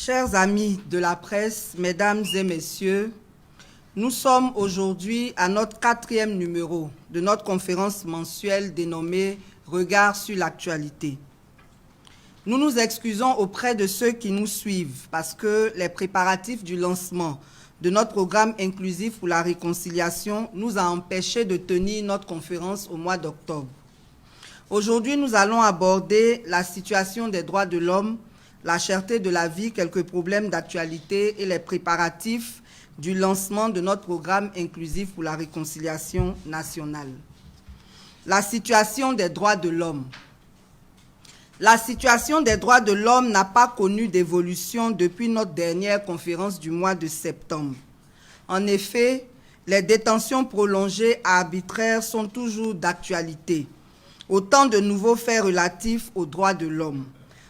Chers amis de la presse, mesdames et messieurs, nous sommes aujourd'hui à notre 4e numéro de notre conférence mensuelle dénommée « Regard sur l'actualité ». Nous nous excusons auprès de ceux qui nous suivent parce que les préparatifs du lancement de notre programme inclusif pour la réconciliation nous a empêchés de tenir notre conférence au mois d'octobre. Aujourd'hui, nous allons aborder la situation des droits de l'homme, la cherté de la vie, quelques problèmes d'actualité et les préparatifs du lancement de notre programme inclusif pour la réconciliation nationale. La situation des droits de l'homme. La situation des droits de l'homme n'a pas connu d'évolution depuis notre dernière conférence du mois de septembre. En effet, les détentions prolongées et arbitraires sont toujours d'actualité. Autant de nouveaux faits relatifs aux droits de l'homme.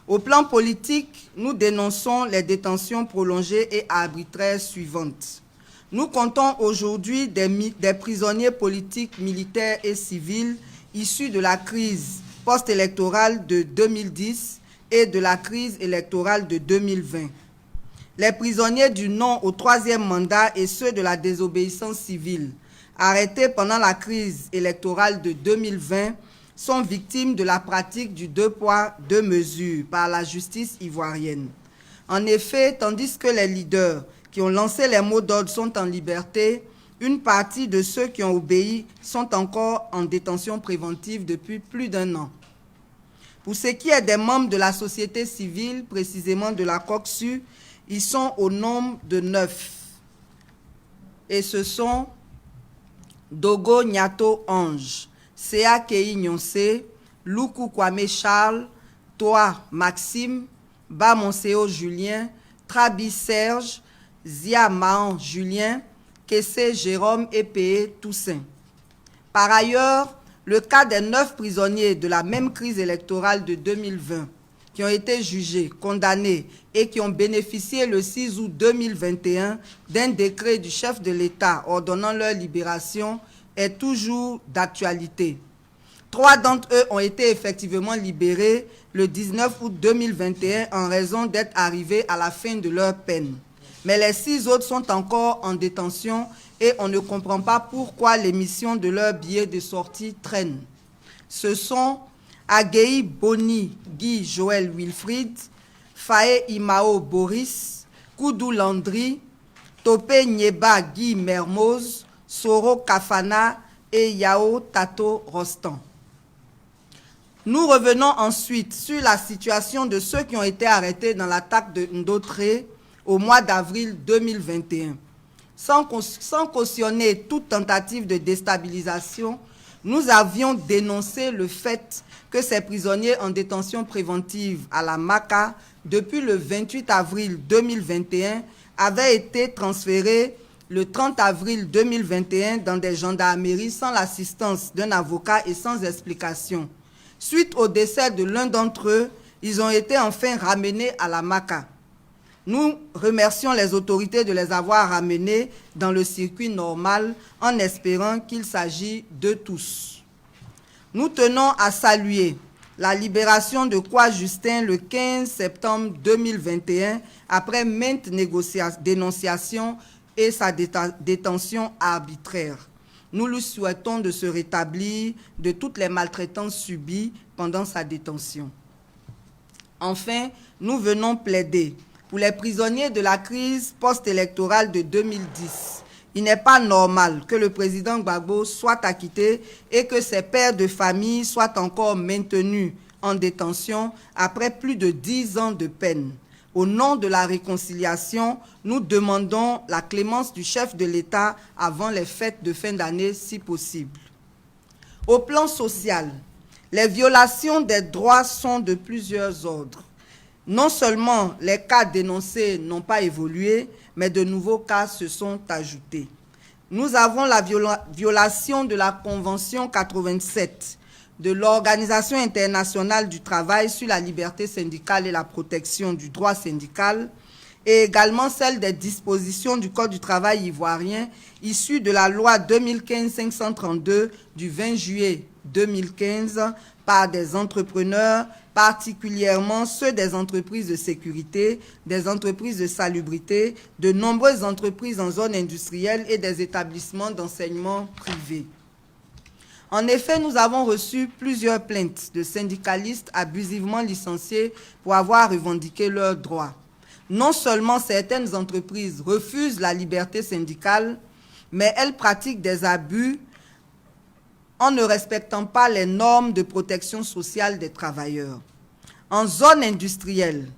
Au plan politique, nous dénonçons les détentions prolongées et arbitraires suivantes. Nous comptons aujourd'hui des prisonniers politiques, militaires et civils issus de la crise post-électorale de 2010 et de la crise électorale de 2020. Les prisonniers du non au 3e mandat et ceux de la désobéissance civile, arrêtés pendant la crise électorale de 2020, sont victimes de la pratique du 2 poids, 2 mesures par la justice ivoirienne. En effet, tandis que les leaders qui ont lancé les mots d'ordre sont en liberté, une partie de ceux qui ont obéi sont encore en détention préventive depuis plus d'1 an. Pour ce qui est des membres de la société civile, précisément de la COCSU, ils sont au nombre de 9. Et ce sont Dogo Nyato Ange, Sea Kei Nyonse, Luku Kwame Charles, Toa Maxime, Ba Monseo Julien, Trabi Serge, Zia Mahan Julien, Kessé Jérôme et Pé Toussaint. Par ailleurs, le cas des 9 prisonniers de la même crise électorale de 2020 qui ont été jugés, condamnés et qui ont bénéficié le 6 août 2021 d'un décret du chef de l'État ordonnant leur libération est toujours d'actualité. 3 d'entre eux ont été effectivement libérés le 19 août 2021 en raison d'être arrivés à la fin de leur peine. Mais les 6 autres sont encore en détention et on ne comprend pas pourquoi l'émission de leur billet de sortie traîne. Ce sont Agei Boni Guy Joël Wilfried, Faye Imao Boris, Koudou Landry, Topé Nyeba Guy Mermoz, Soro Kafana et Yao Tato Rostan. Nous revenons ensuite sur la situation de ceux qui ont été arrêtés dans l'attaque de Ndotré au mois d'avril 2021. Sans cautionner toute tentative de déstabilisation, nous avions dénoncé le fait que ces prisonniers en détention préventive à la MACA depuis le 28 avril 2021 avaient été transférés le 30 avril 2021 dans des gendarmeries sans l'assistance d'un avocat et sans explication. Suite au décès de l'un d'entre eux, ils ont été enfin ramenés à la MACA. Nous remercions les autorités de les avoir ramenés dans le circuit normal en espérant qu'il s'agit de tous. Nous tenons à saluer la libération de Kwa Justin le 15 septembre 2021 après maintes dénonciations et sa détention arbitraire. Nous lui souhaitons de se rétablir de toutes les maltraitances subies pendant sa détention. Enfin, nous venons plaider pour les prisonniers de la crise post-électorale de 2010. Il n'est pas normal que le président Gbagbo soit acquitté et que ses pères de famille soient encore maintenus en détention après plus de 10 ans de peine. Au nom de la réconciliation, nous demandons la clémence du chef de l'État avant les fêtes de fin d'année si possible. Au plan social, les violations des droits sont de plusieurs ordres. Non seulement les cas dénoncés n'ont pas évolué, mais de nouveaux cas se sont ajoutés. Nous avons la violation de la Convention 87 de l'Organisation internationale du travail sur la liberté syndicale et la protection du droit syndical, et également celle des dispositions du Code du travail ivoirien issues de la loi 2015-532 du 20 juillet 2015 par des entrepreneurs, particulièrement ceux des entreprises de sécurité, des entreprises de salubrité, de nombreuses entreprises en zone industrielle et des établissements d'enseignement privés. En effet, nous avons reçu plusieurs plaintes de syndicalistes abusivement licenciés pour avoir revendiqué leurs droits. Non seulement certaines entreprises refusent la liberté syndicale, mais elles pratiquent des abus en ne respectant pas les normes de protection sociale des travailleurs. En zone industrielle,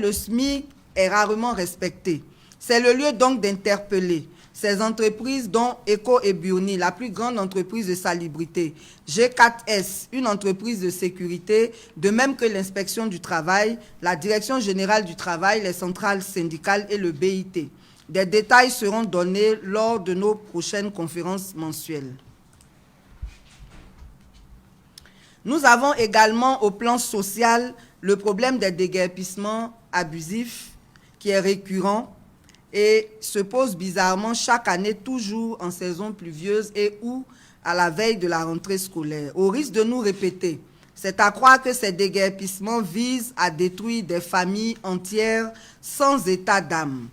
le SMIC est rarement respecté. C'est le lieu donc d'interpeller ces entreprises dont Eco et Burni, la plus grande entreprise de salubrité, G4S, une entreprise de sécurité, de même que l'inspection du travail, la direction générale du travail, les centrales syndicales et le BIT. Des détails seront donnés lors de nos prochaines conférences mensuelles. Nous avons également au plan social le problème des déguerpissements abusifs qui est récurrent et se pose bizarrement chaque année, toujours en saison pluvieuse et ou à la veille de la rentrée scolaire. Au risque de nous répéter, c'est à croire que ces déguerpissements visent à détruire des familles entières sans état d'âme.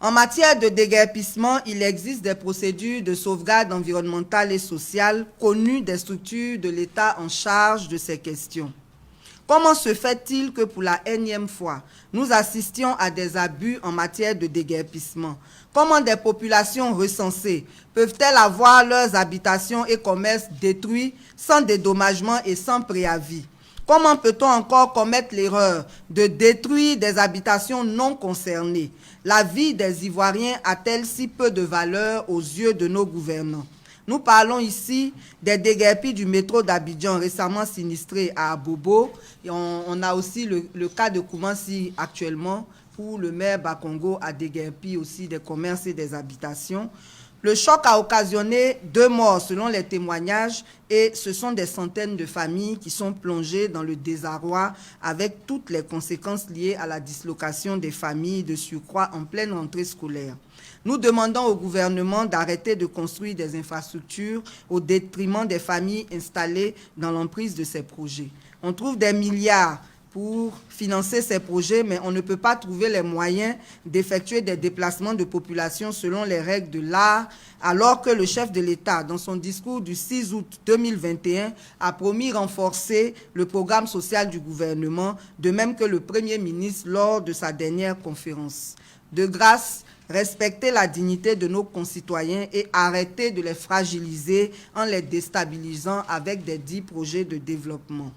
En matière de déguerpissement, il existe des procédures de sauvegarde environnementale et sociale connues des structures de l'État en charge de ces questions. Comment se fait-il que pour la énième fois, nous assistions à des abus en matière de déguerpissement? Comment des populations recensées peuvent-elles avoir leurs habitations et commerces détruits sans dédommagement et sans préavis? Comment peut-on encore commettre l'erreur de détruire des habitations non concernées? La vie des Ivoiriens a-t-elle si peu de valeur aux yeux de nos gouvernants? Nous parlons ici des déguerpis du métro d'Abidjan récemment sinistré à Abobo. Et on a aussi le cas de Koumassi actuellement où le maire Bakongo a déguerpi aussi des commerces et des habitations. Le choc a occasionné 2 morts selon les témoignages et ce sont des centaines de familles qui sont plongées dans le désarroi avec toutes les conséquences liées à la dislocation des familles de surcroît en pleine rentrée scolaire. Nous demandons au gouvernement d'arrêter de construire des infrastructures au détriment des familles installées dans l'emprise de ces projets. On trouve des milliards pour financer ces projets, mais on ne peut pas trouver les moyens d'effectuer des déplacements de population selon les règles de l'art, alors que le chef de l'État, dans son discours du 6 août 2021, a promis renforcer le programme social du gouvernement, de même que le Premier ministre lors de sa dernière conférence. De grâce, respecter la dignité de nos concitoyens et arrêter de les fragiliser en les déstabilisant avec des dits projets de développement.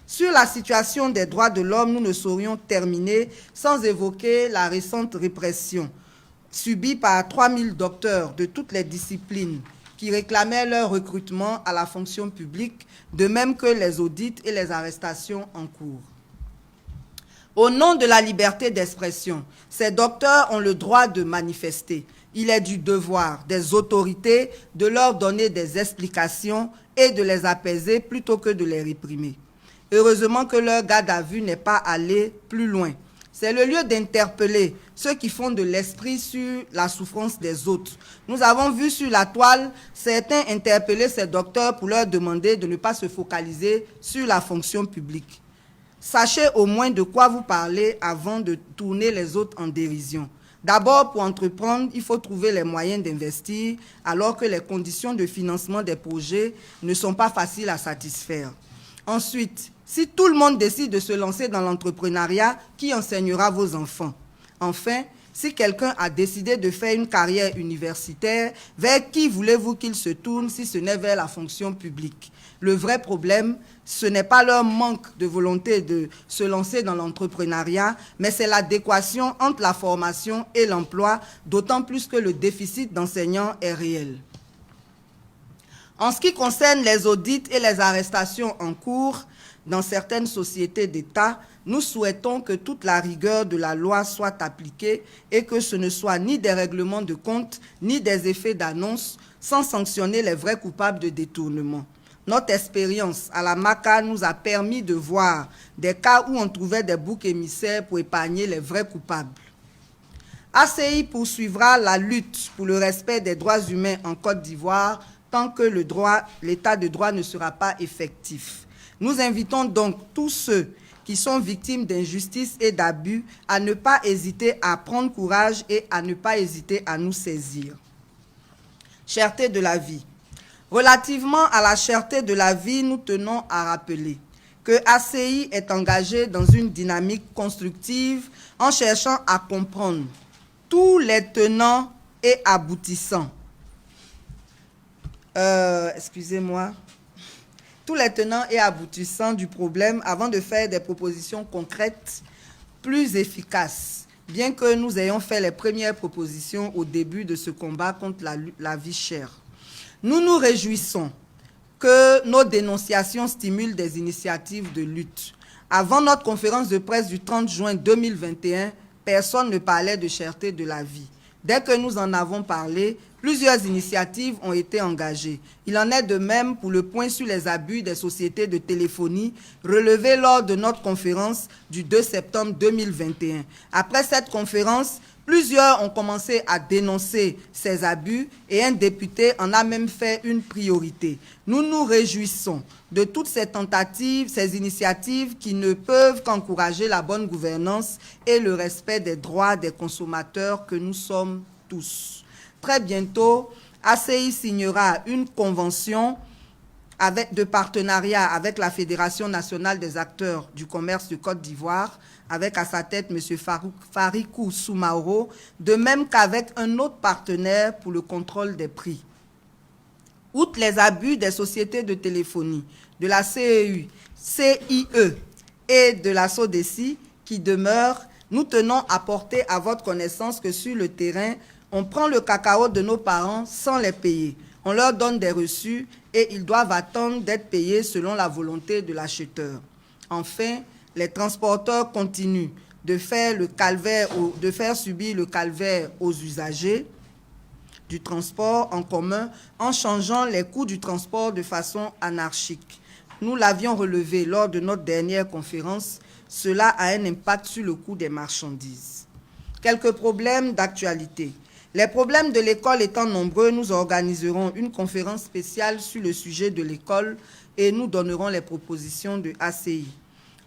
Sur la situation des droits de l'homme, nous ne saurions terminer sans évoquer la récente répression subie par 3000 docteurs de toutes les disciplines qui réclamaient leur recrutement à la fonction publique, de même que les audits et les arrestations en cours. Au nom de la liberté d'expression, ces docteurs ont le droit de manifester. Il est du devoir des autorités de leur donner des explications et de les apaiser plutôt que de les réprimer. Heureusement que leur garde à vue n'est pas allé plus loin. C'est le lieu d'interpeller ceux qui font de l'esprit sur la souffrance des autres. Nous avons vu sur la toile certains interpeller ces docteurs pour leur demander de ne pas se focaliser sur la fonction publique. Sachez au moins de quoi vous parlez avant de tourner les autres en dérision. D'abord, pour entreprendre, il faut trouver les moyens d'investir, alors que les conditions de financement des projets ne sont pas faciles à satisfaire. Ensuite, si tout le monde décide de se lancer dans l'entrepreneuriat, qui enseignera vos enfants? Enfin, si quelqu'un a décidé de faire une carrière universitaire, vers qui voulez-vous qu'il se tourne si ce n'est vers la fonction publique? Le vrai problème, ce n'est pas leur manque de volonté de se lancer dans l'entrepreneuriat, mais c'est l'adéquation entre la formation et l'emploi, d'autant plus que le déficit d'enseignants est réel. En ce qui concerne les audits et les arrestations en cours dans certaines sociétés d'État, nous souhaitons que toute la rigueur de la loi soit appliquée et que ce ne soit ni des règlements de compte, ni des effets d'annonce, sans sanctionner les vrais coupables de détournement. Notre expérience à la MACA nous a permis de voir des cas où on trouvait des boucs émissaires pour épargner les vrais coupables. ACI poursuivra la lutte pour le respect des droits humains en Côte d'Ivoire tant que l'état de droit ne sera pas effectif. Nous invitons donc tous ceux qui sont victimes d'injustice et d'abus à ne pas hésiter à prendre courage et à ne pas hésiter à nous saisir. Cherté de la vie. Relativement à la cherté de la vie, nous tenons à rappeler que ACI est engagé dans une dynamique constructive en cherchant à comprendre tous les tenants et aboutissants. Tous les tenants et aboutissants du problème avant de faire des propositions concrètes plus efficaces, bien que nous ayons fait les premières propositions au début de ce combat contre la vie chère. Nous nous réjouissons que nos dénonciations stimulent des initiatives de lutte. Avant notre conférence de presse du 30 juin 2021, personne ne parlait de cherté de la vie. Dès que nous en avons parlé, plusieurs initiatives ont été engagées. Il en est de même pour le point sur les abus des sociétés de téléphonie relevé lors de notre conférence du 2 septembre 2021. Après cette conférence, plusieurs ont commencé à dénoncer ces abus et un député en a même fait une priorité. Nous nous réjouissons de toutes ces tentatives, ces initiatives qui ne peuvent qu'encourager la bonne gouvernance et le respect des droits des consommateurs que nous sommes tous. Très bientôt, ACI signera une convention de partenariat avec la Fédération nationale des acteurs du commerce de Côte d'Ivoire, avec à sa tête M. Farikou Soumaoro, de même qu'avec un autre partenaire pour le contrôle des prix. Outre les abus des sociétés de téléphonie, de la CEU, CIE et de la SODECI qui demeurent, nous tenons à porter à votre connaissance que sur le terrain, on prend le cacao de nos parents sans les payer. On leur donne des reçus et ils doivent attendre d'être payés selon la volonté de l'acheteur. Enfin, les transporteurs continuent de faire subir le calvaire aux usagers du transport en commun en changeant les coûts du transport de façon anarchique. Nous l'avions relevé lors de notre dernière conférence, cela a un impact sur le coût des marchandises. Quelques problèmes d'actualité. Les problèmes de l'école étant nombreux, nous organiserons une conférence spéciale sur le sujet de l'école et nous donnerons les propositions de ACI.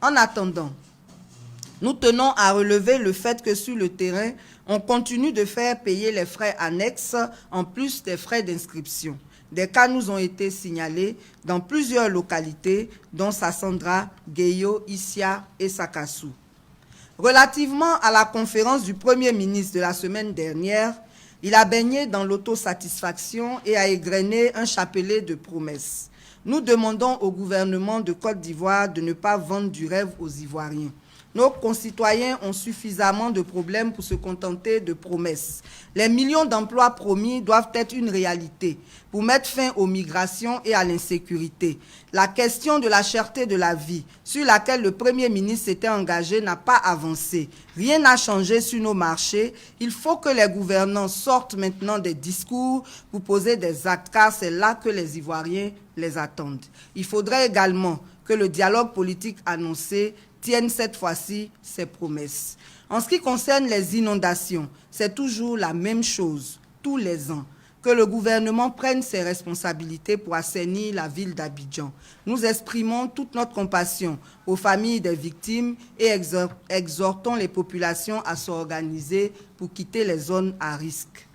En attendant, nous tenons à relever le fait que sur le terrain, on continue de faire payer les frais annexes en plus des frais d'inscription. Des cas nous ont été signalés dans plusieurs localités, dont Sassandra, Gueyo, Issia et Sakassou. Relativement à la conférence du Premier ministre de la semaine dernière, il a baigné dans l'autosatisfaction et a égrené un chapelet de promesses. Nous demandons au gouvernement de Côte d'Ivoire de ne pas vendre du rêve aux Ivoiriens. Nos concitoyens ont suffisamment de problèmes pour se contenter de promesses. Les millions d'emplois promis doivent être une réalité pour mettre fin aux migrations et à l'insécurité. La question de la cherté de la vie, sur laquelle le Premier ministre s'était engagé, n'a pas avancé. Rien n'a changé sur nos marchés. Il faut que les gouvernants sortent maintenant des discours pour poser des actes, car c'est là que les Ivoiriens les attendent. Il faudrait également que le dialogue politique annoncé tiennent cette fois-ci ses promesses. En ce qui concerne les inondations, c'est toujours la même chose, tous les ans, que le gouvernement prenne ses responsabilités pour assainir la ville d'Abidjan. Nous exprimons toute notre compassion aux familles des victimes et exhortons les populations à s'organiser pour quitter les zones à risque.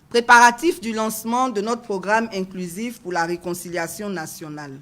Préparatifs du lancement de notre programme inclusif pour la réconciliation nationale.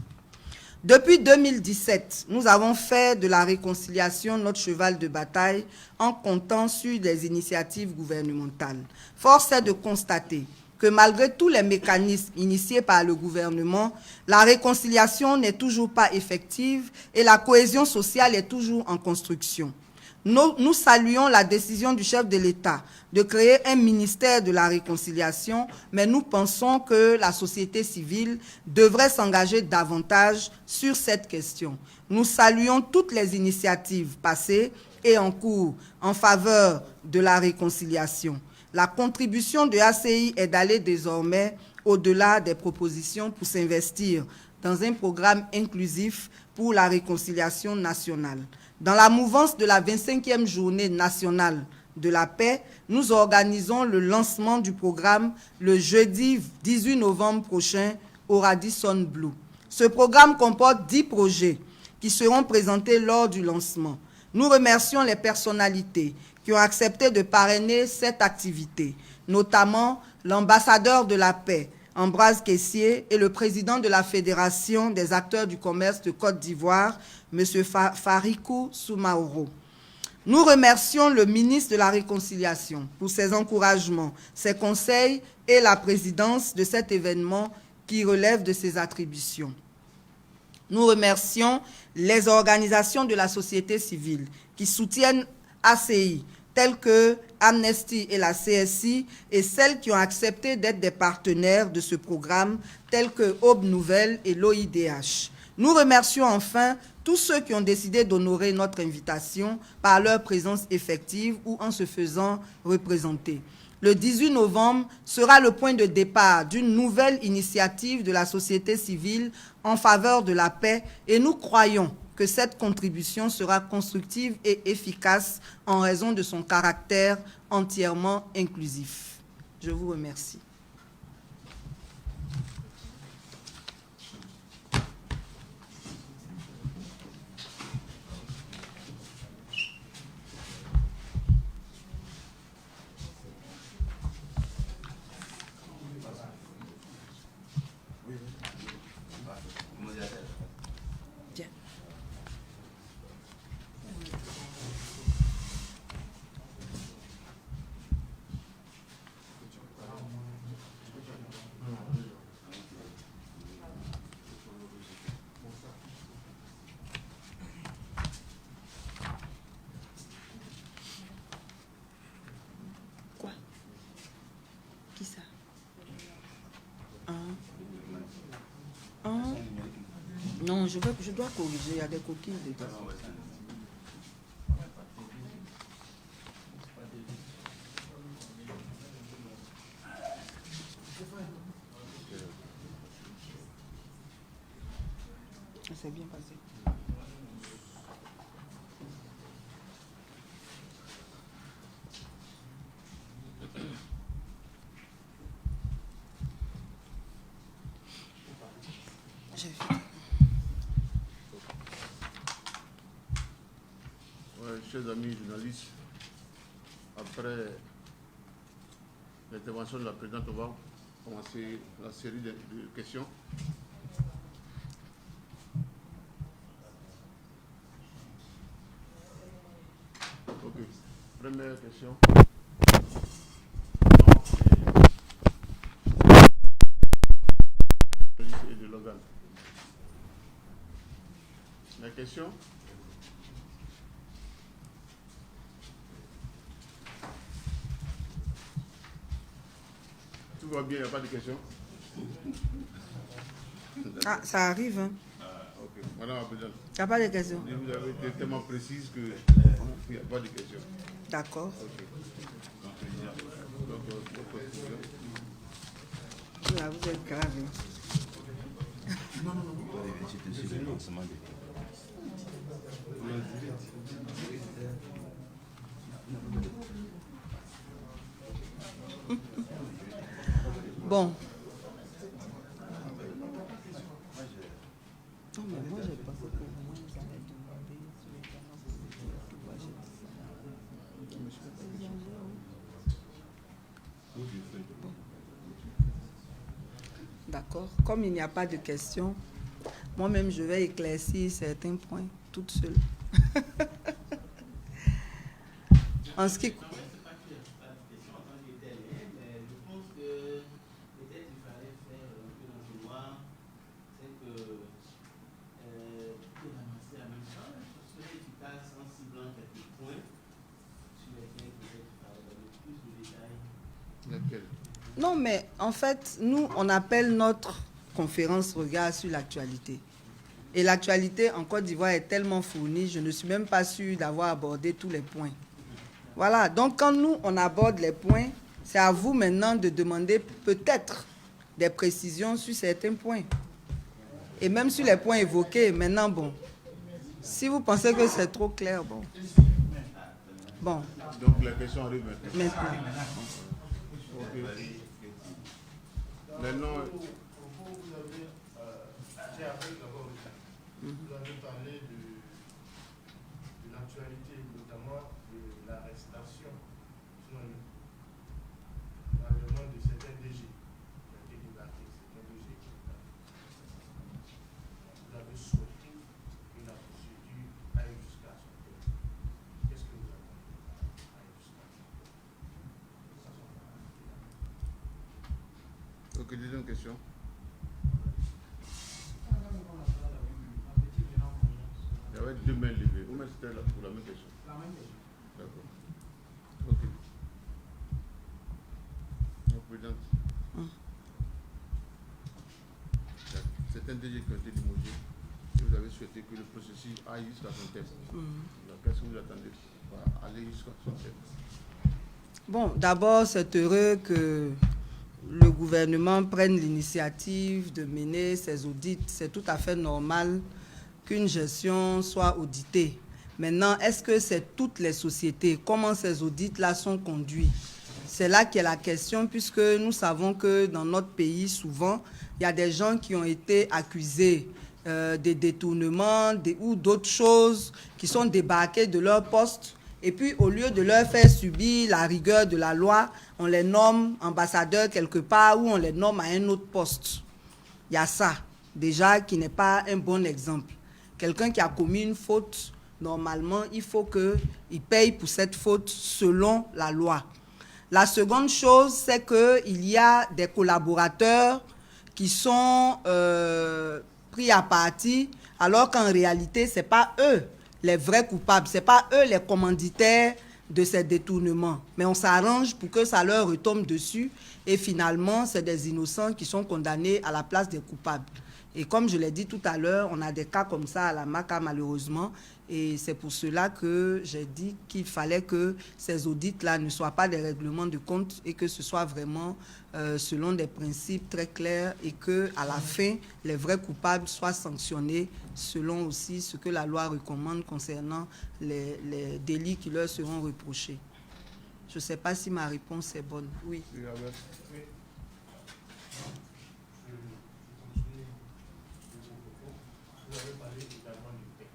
Depuis 2017, nous avons fait de la réconciliation notre cheval de bataille en comptant sur des initiatives gouvernementales. Force est de constater que malgré tous les mécanismes initiés par le gouvernement, la réconciliation n'est toujours pas effective et la cohésion sociale est toujours en construction. Nous saluons la décision du chef de l'État de créer un ministère de la réconciliation, mais nous pensons que la société civile devrait s'engager davantage sur cette question. Nous saluons toutes les initiatives passées et en cours en faveur de la réconciliation. La contribution de ACI est d'aller désormais au-delà des propositions pour s'investir dans un programme inclusif pour la réconciliation nationale. Dans la mouvance de la 25e journée nationale de la paix, nous organisons le lancement du programme le jeudi 18 novembre prochain au Radisson Blu. Ce programme comporte 10 projets qui seront présentés lors du lancement. Nous remercions les personnalités qui ont accepté de parrainer cette activité, notamment l'ambassadeur de la paix, Ambroise Kessié, et le président de la Fédération des acteurs du commerce de Côte d'Ivoire, M. Farikou Soumaoro. Nous remercions le ministre de la Réconciliation pour ses encouragements, ses conseils et la présidence de cet événement qui relève de ses attributions. Nous remercions les organisations de la société civile qui soutiennent ACI, telles que Amnesty et la CSI, et celles qui ont accepté d'être des partenaires de ce programme, telles que Aube Nouvelle et l'OIDH. Nous remercions enfin tous ceux qui ont décidé d'honorer notre invitation par leur présence effective ou en se faisant représenter. Le 18 novembre sera le point de départ d'une nouvelle initiative de la société civile en faveur de la paix et nous croyons que cette contribution sera constructive et efficace en raison de son caractère entièrement inclusif. Je vous remercie. Non, je dois corriger, il y a des coquilles dedans. C'est bien passé. J'ai vu. Chers amis journalistes, après l'intervention de la présidente, on va commencer la série de questions. Ok. Première question. Et de Logan. La question. Tout va bien, il n'y a pas de questions? Ah, ça arrive, hein. Ok. Madame la présidente. Il n'y a pas de questions. Vous avez été tellement précise qu'il n'y a pas de questions. D'accord. Ok. Là, vous êtes grave. Non. C'était sur le lancement des... Bon. Non, mais moi, j'ai pensé que au moins, vous allez demander sur les canaux politiques pourquoi j'ai dit ça. Je peux pas exagérer. Bon. D'accord. Comme il n'y a pas de questions, moi-même, je vais éclaircir certains points toute seule. En ce qui... Non, mais en fait, nous, on appelle notre conférence Regard sur l'actualité. Et l'actualité en Côte d'Ivoire est tellement fournie, je ne suis même pas sûre d'avoir abordé tous les points. Voilà, donc quand nous, on aborde les points, c'est à vous maintenant de demander peut-être des précisions sur certains points. Et même sur les points évoqués, maintenant, bon, si vous pensez que c'est trop clair, bon. Bon. Donc la question arrive maintenant. Ok. Maintenant, vous avez parlé de l'actualité, notamment de l'arrestation, l'enlèvement de certains DG qui ont été débarqués, certains DG qui ont été débarqués. Vous avez souhaité que la procédure aille jusqu'à son terme. Qu'est-ce que vous attendez aille jusqu'à son terme? ok, deuxième question. Il y avait deux mains levées. Ou même c'était pour la même question? La même question. D'accord. Ok. Donc, présidente, il y a certains DG qui ont été limogés. Et vous avez souhaité que le processus aille jusqu'à son terme. Donc, qu'est-ce que vous attendez pour aller jusqu'à son terme? Bon, d'abord, c'est heureux que le gouvernement prenne l'initiative de mener ces audits. C'est tout à fait normal qu'une gestion soit auditée. Maintenant, est-ce que c'est toutes les sociétés? Comment ces audits-là sont conduits? C'est là qu'est la question, puisque nous savons que dans notre pays, souvent, il y a des gens qui ont été accusés des détournements ou d'autres choses qui sont débarqués de leur poste. Et puis, au lieu de leur faire subir la rigueur de la loi, on les nomme ambassadeurs quelque part ou on les nomme à un autre poste. Il y a ça, déjà, qui n'est pas un bon exemple. Quelqu'un qui a commis une faute, normalement, il faut qu'il paye pour cette faute selon la loi. La seconde chose, c'est qu'il y a des collaborateurs qui sont pris à partie, alors qu'en réalité, ce n'est pas eux les vrais coupables, ce n'est pas eux les commanditaires de ces détournements. Mais on s'arrange pour que ça leur retombe dessus et finalement, c'est des innocents qui sont condamnés à la place des coupables. Et comme je l'ai dit tout à l'heure, on a des cas comme ça à la MACA malheureusement et c'est pour cela que j'ai dit qu'il fallait que ces audits-là ne soient pas des règlements de compte et que ce soit vraiment selon des principes très clairs et qu'à la fin, les vrais coupables soient sanctionnés selon aussi ce que la loi recommande concernant les délits qui leur seront reprochés. Je ne sais pas si ma réponse est bonne. Oui. Oui. Vous avez parlé également du paix.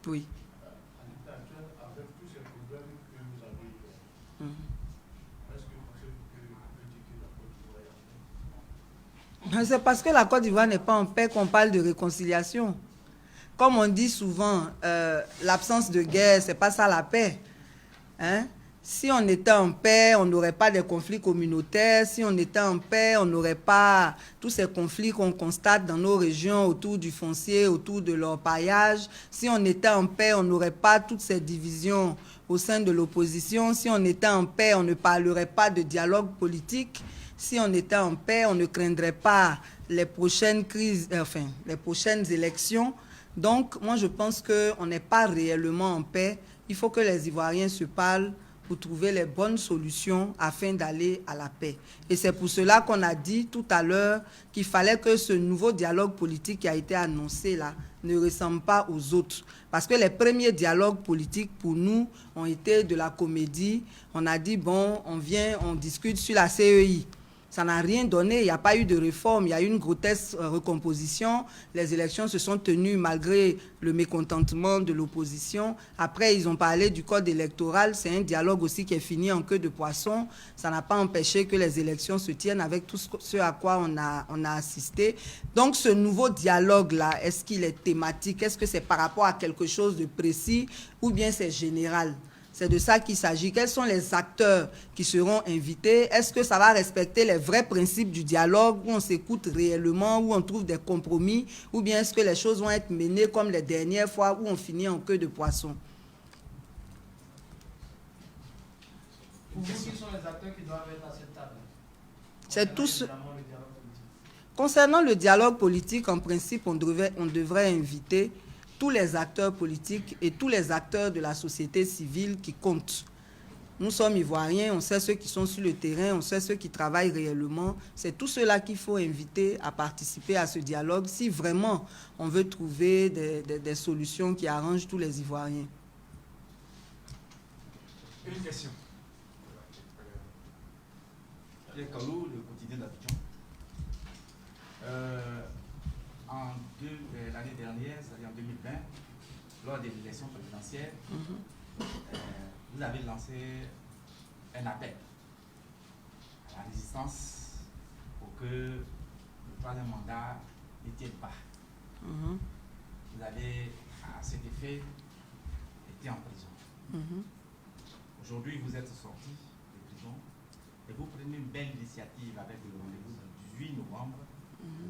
Oui. À l'état actuel, avec tous ces problèmes que vous avez eu, est-ce que vous pensez que la Côte d'Ivoire est en paix? C'est parce que la Côte d'Ivoire n'est pas en paix qu'on parle de réconciliation. Comme on dit souvent, l'absence de guerre, ce n'est pas ça la paix. Hein? Si on était en paix, on n'aurait pas de conflits communautaires. Si on était en paix, on n'aurait pas tous ces conflits qu'on constate dans nos régions autour du foncier, autour de l'orpaillage. Si on était en paix, on n'aurait pas toutes ces divisions au sein de l'opposition. Si on était en paix, on ne parlerait pas de dialogue politique. Si on était en paix, on ne craindrait pas les prochaines crises, les prochaines élections. Donc, moi, je pense qu'on n'est pas réellement en paix. Il faut que les Ivoiriens se parlent pour trouver les bonnes solutions afin d'aller à la paix. Et c'est pour cela qu'on a dit tout à l'heure qu'il fallait que ce nouveau dialogue politique qui a été annoncé là ne ressemble pas aux autres. Parce que les premiers dialogues politiques pour nous ont été de la comédie. On a dit, bon, on vient, on discute sur la CEI. Ça n'a rien donné, il n'y a pas eu de réforme, il y a eu une grotesque recomposition. Les élections se sont tenues malgré le mécontentement de l'opposition. Après, ils ont parlé du code électoral. C'est un dialogue aussi qui est fini en queue de poisson. Ça n'a pas empêché que les élections se tiennent avec tout ce à quoi on a assisté. Donc, ce nouveau dialogue-là, est-ce qu'il est thématique? Est-ce que c'est par rapport à quelque chose de précis ou bien c'est général? C'est de ça qu'il s'agit. Quels sont les acteurs qui seront invités? Est-ce que ça va respecter les vrais principes du dialogue où on s'écoute réellement, où on trouve des compromis? Ou bien est-ce que les choses vont être menées comme les dernières fois où on finit en queue de poisson? Pour vous, qui sont les acteurs qui doivent être à cette table? C'est tout ce... Concernant le dialogue politique, en principe, on devrait inviter tous les acteurs politiques et tous les acteurs de la société civile qui comptent. Nous sommes Ivoiriens, on sait ceux qui sont sur le terrain, on sait ceux qui travaillent réellement. C'est tout cela qu'il faut inviter à participer à ce dialogue si vraiment on veut trouver des solutions qui arrangent tous les Ivoiriens. Une question. Pierre Kalou, le quotidien d'Abidjan. L'année dernière, c'est-à-dire en 2020, lors des élections présidentielles, vous avez lancé un appel à la résistance pour que le troisième mandat ne tienne pas. Vous avez, à cet effet, été en prison. Aujourd'hui, vous êtes sorti de prison et vous prenez une belle initiative avec le rendez-vous du 18 novembre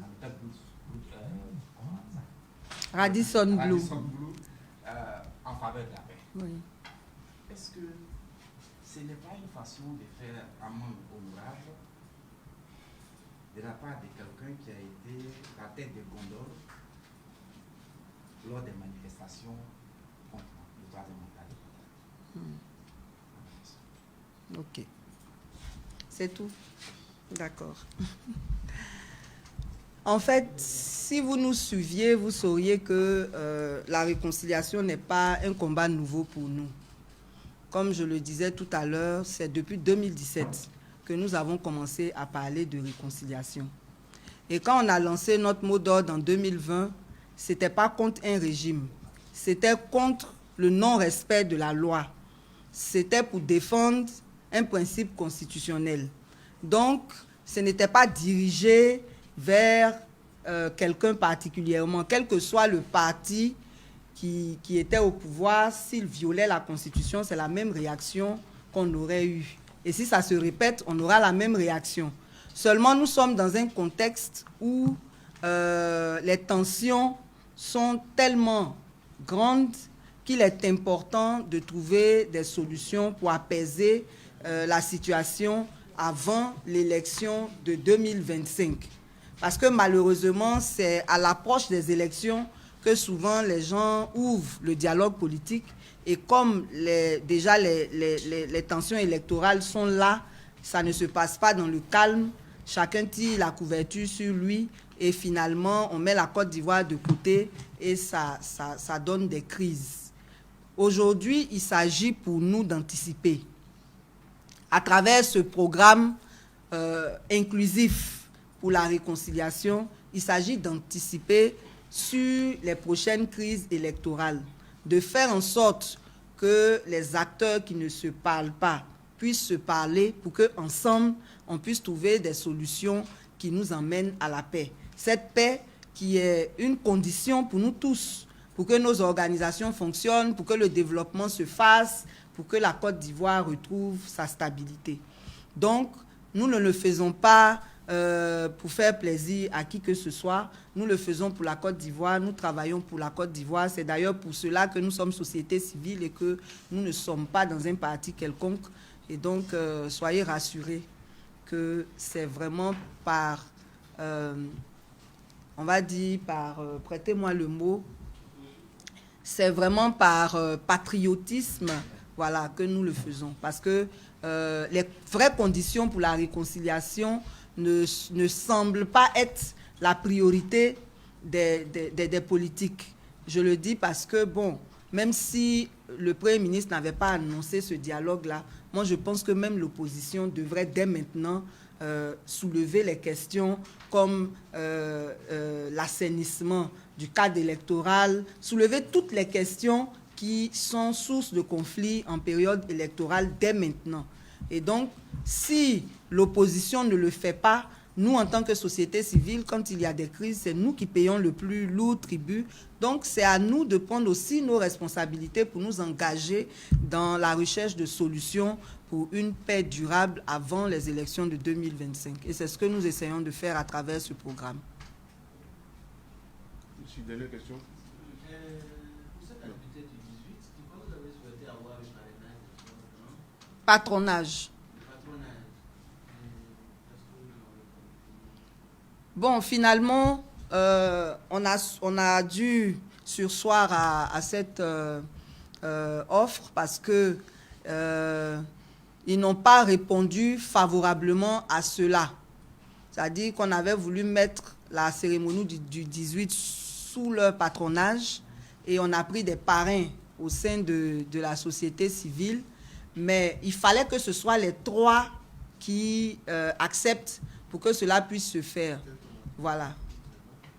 à l'hôtel Radisson Blu. En faveur de la paix. Oui. Est-ce que ce n'est pas une façon de faire amende honorable de la part de quelqu'un qui a été la tête de gondole lors des manifestations contre le troisième mandat? Ok. C'est tout. D'accord. En fait, si vous nous suiviez, vous sauriez que la réconciliation n'est pas un combat nouveau pour nous. Comme je le disais tout à l'heure, c'est depuis 2017 que nous avons commencé à parler de réconciliation. Et quand on a lancé notre mot d'ordre en 2020, ce n'était pas contre un régime, c'était contre le non-respect de la loi. C'était pour défendre un principe constitutionnel. Donc, ce n'était pas dirigé vers quelqu'un particulièrement, quel que soit le parti qui était au pouvoir. S'il violait la Constitution, c'est la même réaction qu'on aurait eue. Et si ça se répète, on aura la même réaction. Seulement, nous sommes dans un contexte où les tensions sont tellement grandes qu'il est important de trouver des solutions pour apaiser la situation avant l'élection de 2025. Parce que malheureusement, c'est à l'approche des élections que souvent les gens ouvrent le dialogue politique. Et comme déjà les tensions électorales sont là, ça ne se passe pas dans le calme. Chacun tire la couverture sur lui et finalement, on met la Côte d'Ivoire de côté et ça donne des crises. Aujourd'hui, il s'agit pour nous d'anticiper. À travers ce programme inclusif pour la réconciliation, il s'agit d'anticiper sur les prochaines crises électorales, de faire en sorte que les acteurs qui ne se parlent pas puissent se parler pour qu'ensemble, on puisse trouver des solutions qui nous emmènent à la paix. Cette paix qui est une condition pour nous tous, pour que nos organisations fonctionnent, pour que le développement se fasse, pour que la Côte d'Ivoire retrouve sa stabilité. Donc, nous ne le faisons pas pour faire plaisir à qui que ce soit. Nous le faisons pour la Côte d'Ivoire, nous travaillons pour la Côte d'Ivoire. C'est d'ailleurs pour cela que nous sommes société civile et que nous ne sommes pas dans un parti quelconque. Et donc, soyez rassurés que c'est vraiment par, on va dire, par, prêtez-moi le mot, c'est vraiment par patriotisme, voilà, que nous le faisons. Parce que les vraies conditions pour la réconciliation ne semblent pas être la priorité des politiques. Je le dis parce que, bon, même si le Premier ministre n'avait pas annoncé ce dialogue-là, moi je pense que même l'opposition devrait dès maintenant soulever les questions comme l'assainissement du cadre électoral, soulever toutes les questions qui sont source de conflits en période électorale dès maintenant. Et donc, si l'opposition ne le fait pas, nous, en tant que société civile, quand il y a des crises, c'est nous qui payons le plus lourd tribut. Donc, c'est à nous de prendre aussi nos responsabilités pour nous engager dans la recherche de solutions pour une paix durable avant les élections de 2025. Et c'est ce que nous essayons de faire à travers ce programme. Ici, dernière question. Pour cette activité du 18, pourquoi vous avez souhaité avoir un parrainage? Patronage. Bon, finalement, on a dû surseoir à cette offre parce que ils n'ont pas répondu favorablement à cela. C'est-à-dire qu'on avait voulu mettre la cérémonie du 18 sous leur patronage et on a pris des parrains au sein de la société civile. Mais il fallait que ce soit les 3 qui acceptent pour que cela puisse se faire. Voilà.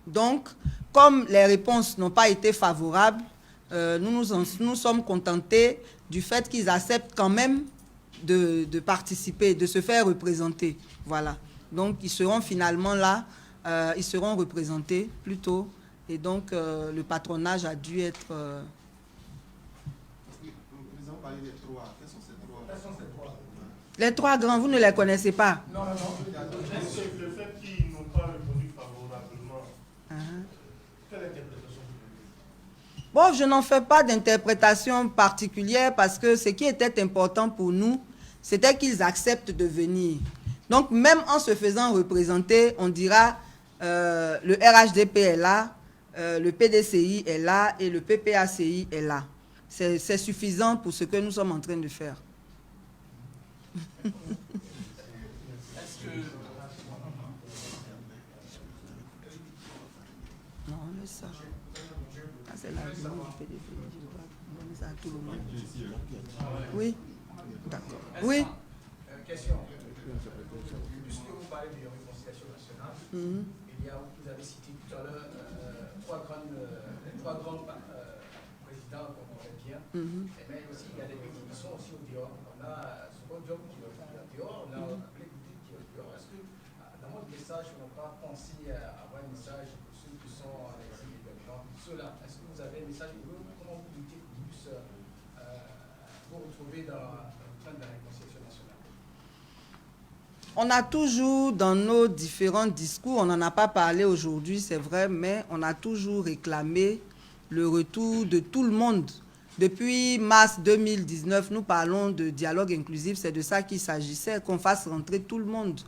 Donc, comme les réponses n'ont pas été favorables, nous sommes contentés du fait qu'ils acceptent quand même de participer, de se faire représenter. Voilà. Donc, ils seront finalement là, ils seront représentés plus tôt. Et donc, le patronage a dû être... Nous avons parlé des 3. Quels sont ces 3? Les 3 grands, vous ne les connaissez pas? Non. Le fait qu'ils n'ont pas répondu favorablement, quelle interprétation vous Bon, je n'en fais pas d'interprétation particulière parce que ce qui était important pour nous, c'était qu'ils acceptent de venir. Donc, même en se faisant représenter, on dira le RHDP est là, le PDCI est là et le PPACI est là. C'est suffisant pour ce que nous sommes en train de faire. Est-ce que... Non, on laisse ça. Ça, c'est l'argument du PDCI. Je dois donner ça à tout le monde. Oui. D'accord. Oui. Question. Puisque vous parlez de réconciliation nationale, vous avez cité tout à l'heure 3 grands présidents qu'on connaît bien, mais aussi il y a des pays qui sont aussi au dehors. On a Second Job qui est au dehors, on a appelé Goudé qui est au dehors. Est-ce que dans votre message, on n'a pas pensé à avoir un message pour ceux qui sont en exil également? Ceux-là, est-ce que vous avez un message pour eux? Comment vous luttez pour qu'ils puissent vous retrouver dans le train de la réconciliation nationale? On a toujours, dans nos différents discours, on n'en a pas parlé aujourd'hui, c'est vrai, mais on a toujours réclamé le retour de tout le monde. Depuis mars 2019, nous parlons de dialogue inclusif, c'est de ça qu'il s'agissait, qu'on fasse rentrer tout le monde.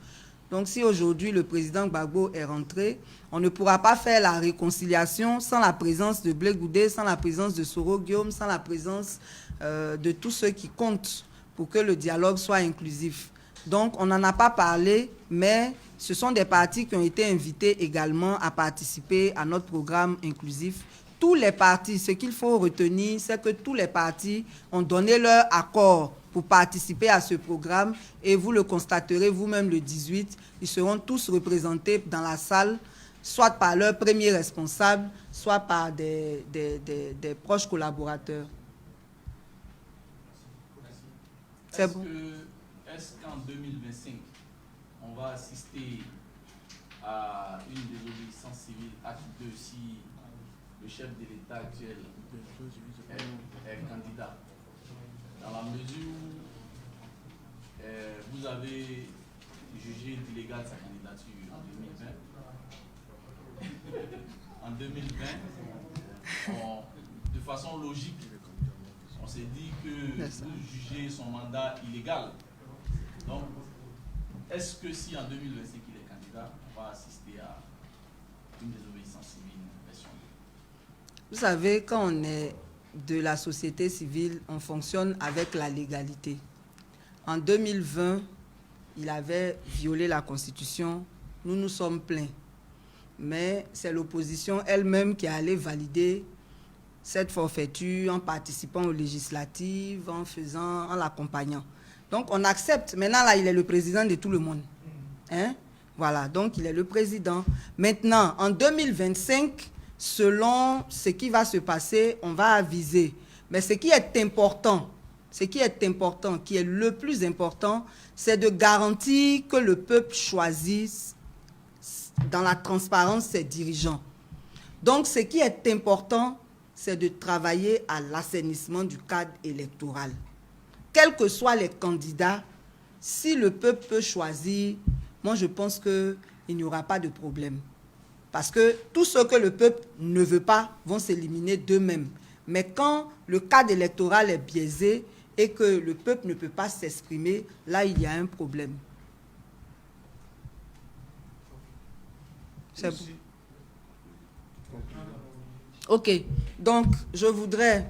Donc si aujourd'hui le président Gbagbo est rentré, on ne pourra pas faire la réconciliation sans la présence de Blé Goudé, sans la présence de Soro Guillaume, sans la présence de tous ceux qui comptent pour que le dialogue soit inclusif. Donc, on n'en a pas parlé, mais ce sont des partis qui ont été invités également à participer à notre programme inclusif. Tous les partis, ce qu'il faut retenir, c'est que tous les partis ont donné leur accord pour participer à ce programme et vous le constaterez vous-même le 18, ils seront tous représentés dans la salle, soit par leur premier responsable, soit par des proches collaborateurs. Est-ce qu'en 2025, on va assister à une désobéissance civile acte 2 si le chef de l'État actuel est candidat? Dans la mesure où vous avez jugé illégale sa candidature en 2020. En 2020, de façon logique, on s'est dit que vous jugez son mandat illégal. Donc, est-ce que si en 2025 il est candidat, on va assister à une désobéissance civile version 2? Vous savez, quand on est de la société civile, on fonctionne avec la légalité. En 2020, il avait violé la Constitution. Nous nous sommes plaints. Mais c'est l'opposition elle-même qui est allée valider cette forfaiture en participant aux législatives, en l'accompagnant. Donc, on accepte. Maintenant, là, il est le président de tout le monde. Hein? Voilà, donc il est le président. Maintenant, en 2025, selon ce qui va se passer, on va aviser. Mais ce qui est important, qui est le plus important, c'est de garantir que le peuple choisisse dans la transparence ses dirigeants. Donc, ce qui est important, c'est de travailler à l'assainissement du cadre électoral. Quels que soient les candidats, si le peuple peut choisir, moi je pense qu'il n'y aura pas de problème. Parce que tout ce que le peuple ne veut pas vont s'éliminer d'eux-mêmes. Mais quand le cadre électoral est biaisé et que le peuple ne peut pas s'exprimer, là il y a un problème. C'est bon. Ok, donc je voudrais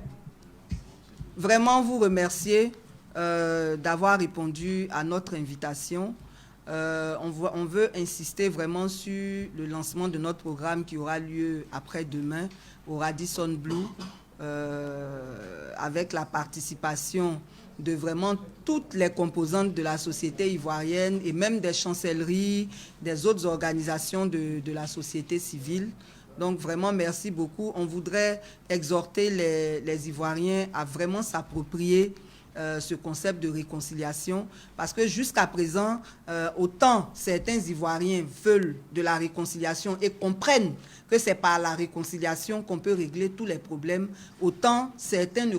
vraiment vous remercier d'avoir répondu à notre invitation. On veut insister vraiment sur le lancement de notre programme qui aura lieu après-demain au Radisson Blu avec la participation de vraiment toutes les composantes de la société ivoirienne et même des chancelleries, des autres organisations de la société civile. Donc vraiment, merci beaucoup. On voudrait exhorter les Ivoiriens à vraiment s'approprier ce concept de réconciliation, parce que jusqu'à présent, autant certains Ivoiriens veulent de la réconciliation et comprennent que c'est par la réconciliation qu'on peut régler tous les problèmes, autant certains ne